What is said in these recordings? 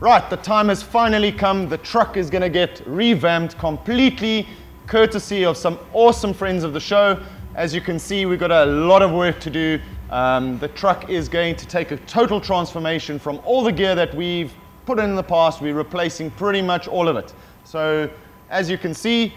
Right, the time has finally come. The truck is going to get revamped completely, courtesy of some awesome friends of the show. As you can see, we've got a lot of work to do. The truck is going to take a total transformation from all the gear that we've put in the past. We're replacing pretty much all of it. So as you can see,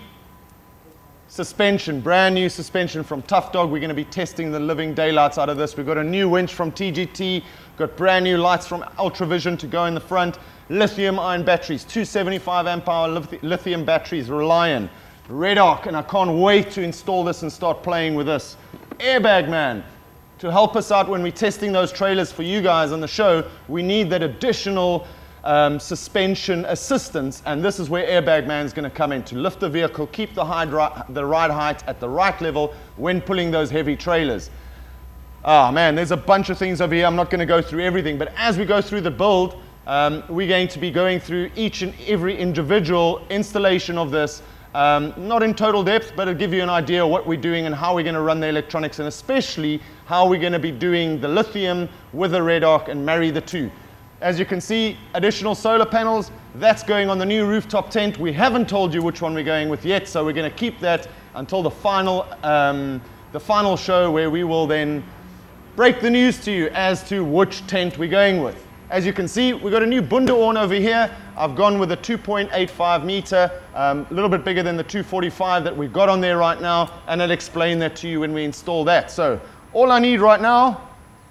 suspension, brand new suspension from Tough Dog. We're going to be testing the living daylights out of this. We've got a new winch from TGT, got brand new lights from Ultravision to go in the front, lithium ion batteries, 275 amp hour lithium batteries, Reliant, Redarc, and I can't wait to install this and start playing with this. Airbag Man, to help us out when we're testing those trailers for you guys on the show, we need that additional suspension assistance, and this is where Airbag Man's going to come in to lift the vehicle, keep the ride height at the right level when pulling those heavy trailers. Oh man, there's a bunch of things over here. I'm not going to go through everything, but as we go through the build, we're going to be going through each and every individual installation of this, not in total depth, but it'll give you an idea of what we're doing and how we're going to run the electronics, and especially how we're going to be doing the lithium with the Redarc and marry the two. As you can see, additional solar panels, that's going on the new rooftop tent. We haven't told you which one we're going with yet, so we're going to keep that until the final show, where we will then break the news to you as to which tent we're going with. As you can see, we've got a new Bunderhorn over here. I've gone with a 2.85 meter, a little bit bigger than the 245 that we've got on there right now, and I'll explain that to you when we install that. So all I need right now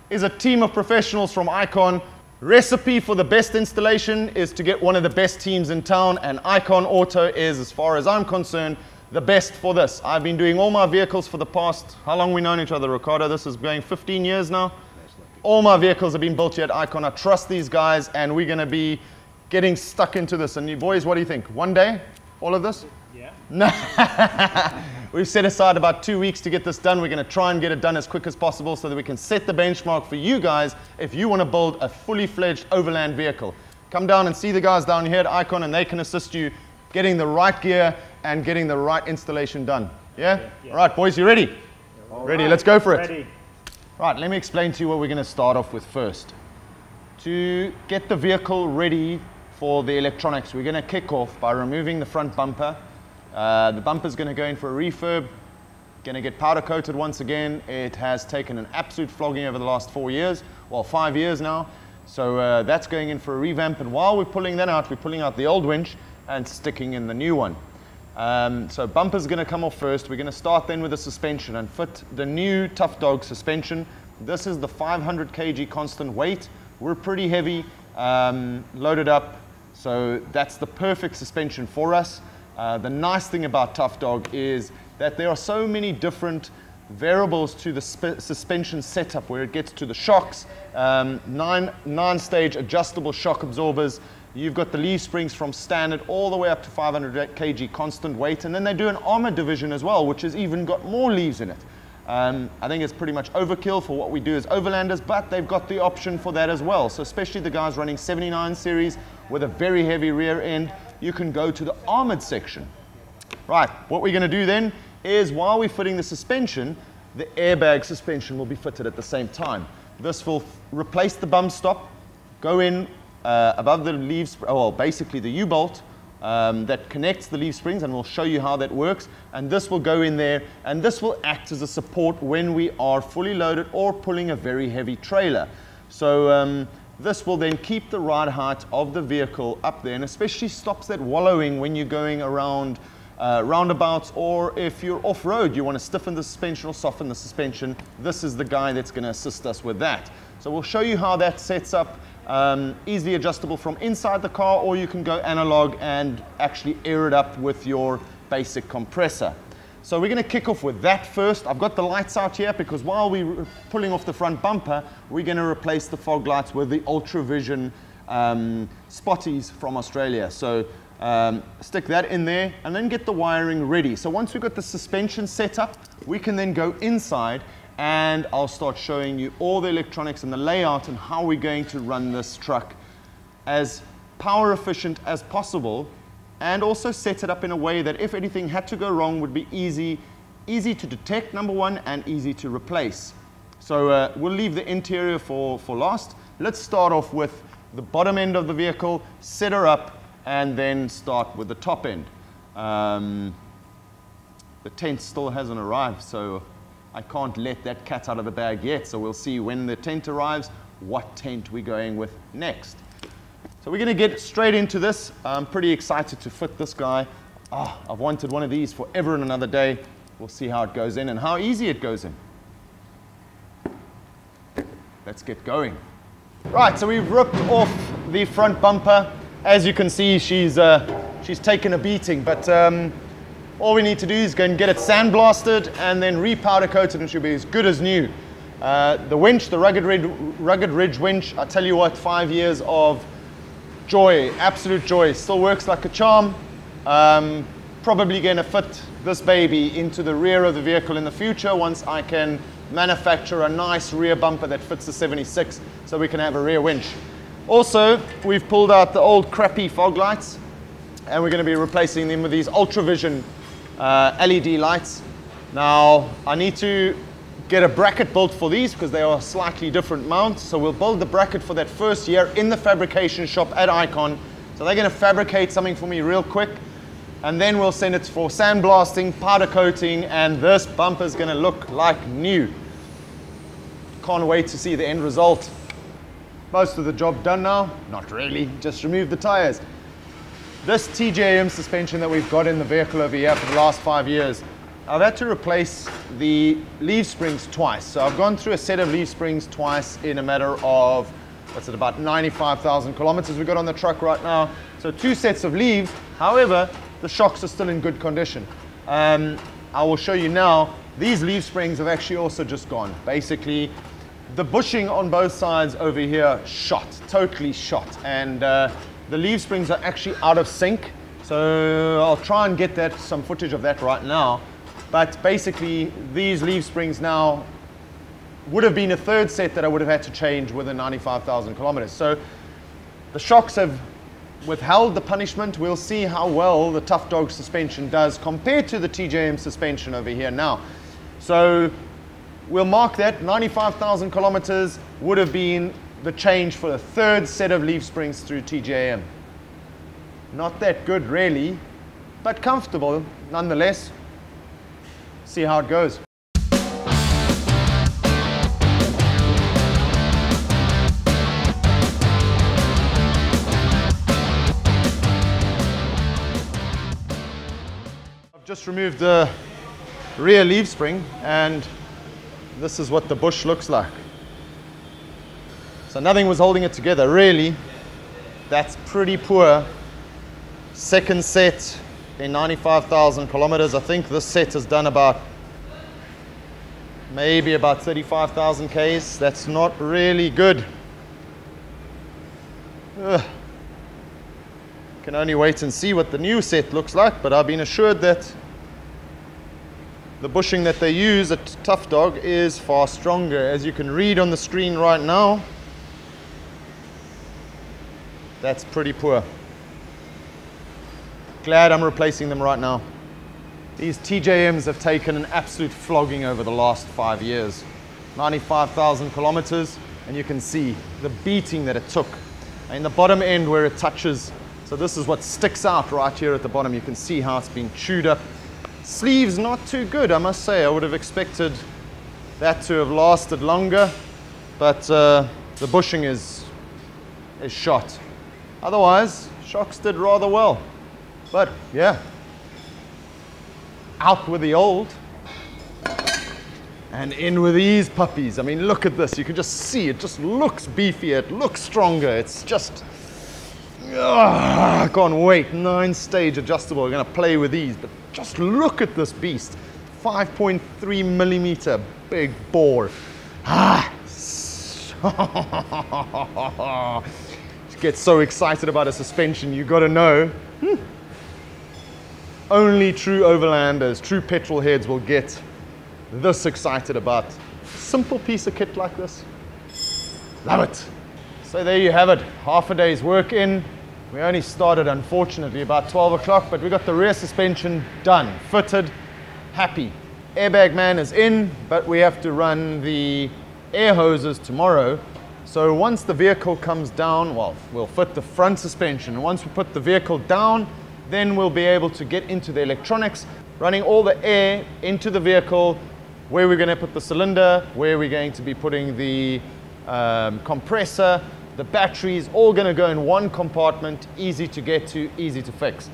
is a team of professionals from Icon. Recipe for the best installation is to get one of the best teams in town, and Icon Auto is, as far as I'm concerned, the best for this. I've been doing all my vehicles for the past, how long we known each other, Ricardo? This is going 15 years now. All my vehicles have been built here at Icon. I trust these guys, and we're going to be getting stuck into this. And you boys, what do you think? One day, all of this? Yeah. No. We've set aside about 2 weeks to get this done. We're going to try and get it done as quick as possible so that we can set the benchmark for you guys if you want to build a fully fledged overland vehicle. Come down and see the guys down here at Icon, and they can assist you getting the right gear and getting the right installation done. Yeah? Yeah. All right, boys, you ready? Ready, let's go for it. Ready. Right, let me explain to you what we're going to start off with first. To get the vehicle ready for the electronics, we're going to kick off by removing the front bumper. The bumper's going to go in for a refurb, going to get powder coated once again. It has taken an absolute flogging over the last 4 years, well 5 years now. So that's going in for a revamp, and while we're pulling that out, we're pulling out the old winch and sticking in the new one. So bumper's going to come off first. We're going to start then with the suspension and fit the new Tough Dog suspension. This is the 500 kg constant weight. We're pretty heavy, loaded up, so that's the perfect suspension for us. The nice thing about Tough Dog is that there are so many different variables to the suspension setup where it gets to the shocks, nine-stage adjustable shock absorbers. You've got the leaf springs from standard all the way up to 500 kg constant weight, and then they do an armor division as well, which has even got more leaves in it. I think it's pretty much overkill for what we do as overlanders, but they've got the option for that as well. So especially the guys running 79 series with a very heavy rear end, you can go to the armored section. Right, what we're going to do then is, while we're fitting the suspension, the airbag suspension will be fitted at the same time. This will replace the bump stop, go in above the leaf, well, basically the U-bolt that connects the leaf springs, and we'll show you how that works. And this will go in there, and this will act as a support when we are fully loaded or pulling a very heavy trailer. So this will then keep the ride height of the vehicle up there, and especially stops that wallowing when you're going around roundabouts, or if you're off-road, you want to stiffen the suspension or soften the suspension. This is the guy that's going to assist us with that. So we'll show you how that sets up, easily adjustable from inside the car, or you can go analog and actually air it up with your basic compressor. So we're going to kick off with that first. I've got the lights out here because while we're pulling off the front bumper, we're going to replace the fog lights with the Ultravision spotties from Australia. So stick that in there and then get the wiring ready. So once we've got the suspension set up, we can then go inside, and I'll start showing you all the electronics and the layout and how we're going to run this truck as power efficient as possible, and also set it up in a way that if anything had to go wrong would be easy to detect, number one, and easy to replace. So we'll leave the interior for last. Let's start off with the bottom end of the vehicle, set her up, and then start with the top end. The tent still hasn't arrived, so I can't let that cat out of the bag yet. So we'll see when the tent arrives, what tent we're going with next. So we're going to get straight into this. I'm pretty excited to fit this guy. Oh, I've wanted one of these forever and another day. We'll see how it goes in and how easy it goes in. Let's get going. Right, so we've ripped off the front bumper. As you can see, she's taken a beating, but all we need to do is go and get it sandblasted and then repowder coated, and she'll be as good as new. The winch, the Rugged Ridge winch, I tell you what, 5 years of joy, absolute joy. Still works like a charm. Probably going to fit this baby into the rear of the vehicle in the future once I can manufacture a nice rear bumper that fits the 76 so we can have a rear winch. Also, we've pulled out the old crappy fog lights and we're going to be replacing them with these Ultravision LED lights. Now, I need to get a bracket built for these because they are slightly different mounts. So we'll build the bracket for that first year in the fabrication shop at Icon. So they're going to fabricate something for me real quick, and then we'll send it for sandblasting, powder coating, and this bumper is going to look like new. Can't wait to see the end result. Most of the job done now? Not really, just remove the tires. This TJM suspension that we've got in the vehicle over here for the last 5 years, I've had to replace the leaf springs twice. So I've gone through a set of leaf springs twice in a matter of, what's it, about 95,000 kilometers we've got on the truck right now. So 2 sets of leaves. However, the shocks are still in good condition. I will show you now, these leaf springs have actually also just gone. Basically, the bushing on both sides over here shot, totally shot. And the leaf springs are actually out of sync. So I'll try and get some footage of that right now. But basically, these leaf springs now would have been a third set that I would have had to change within 95,000 kilometers. So the shocks have withheld the punishment. We'll see how well the Tough Dog suspension does compared to the TJM suspension over here now. So we'll mark that 95,000 kilometers would have been the change for the third set of leaf springs through TJM. Not that good really, but comfortable nonetheless. See how it goes. I've just removed the rear leaf spring and this is what the bush looks like. So nothing was holding it together really. That's pretty poor. Second set in 95,000 kilometers. I think this set has done maybe about 35,000 Ks. That's not really good. Ugh. Can only wait and see what the new set looks like, but I've been assured that the bushing that they use at Tough Dog is far stronger. As you can read on the screen right now, that's pretty poor. Glad I'm replacing them right now. These TJMs have taken an absolute flogging over the last 5 years. 95,000 kilometers, and you can see the beating that it took. In the bottom end where it touches, so this is what sticks out right here at the bottom. You can see how it's been chewed up. Sleeves not too good, I must say. I would have expected that to have lasted longer, but the bushing is shot. Otherwise, shocks did rather well. But yeah, out with the old and in with these puppies. I mean, look at this. You can just see it just looks beefier. It looks stronger. It's just, I can't wait. 9-stage adjustable. We're going to play with these. But just look at this beast. 5.3 millimeter big bore. Get so excited about a suspension. You got to know. Only true overlanders, true petrol heads will get this excited about a simple piece of kit like this. Love it. So there you have it, half a day's work in. We only started, unfortunately, about 12 o'clock, but we got the rear suspension done, fitted, happy. Airbag man is in, but we have to run the air hoses tomorrow. So once the vehicle comes down, well, we'll fit the front suspension. And once we put the vehicle down, then we'll be able to get into the electronics, running all the air into the vehicle, where we're going to put the cylinder, where we're going to be putting the compressor, the batteries, all going to go in one compartment, easy to get to, easy to fix.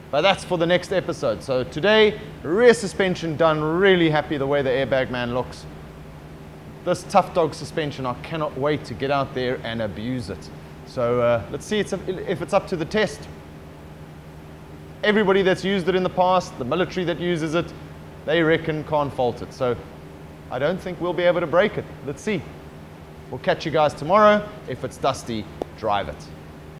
But that's for the next episode. So today, rear suspension done, really happy the way the Airbag Man looks. This Tough Dog suspension, I cannot wait to get out there and abuse it. So let's see if it's up to the test. Everybody that's used it in the past, the military that uses it, they reckon can't fault it. So I don't think we'll be able to break it. Let's see. We'll catch you guys tomorrow. If it's dusty, drive it.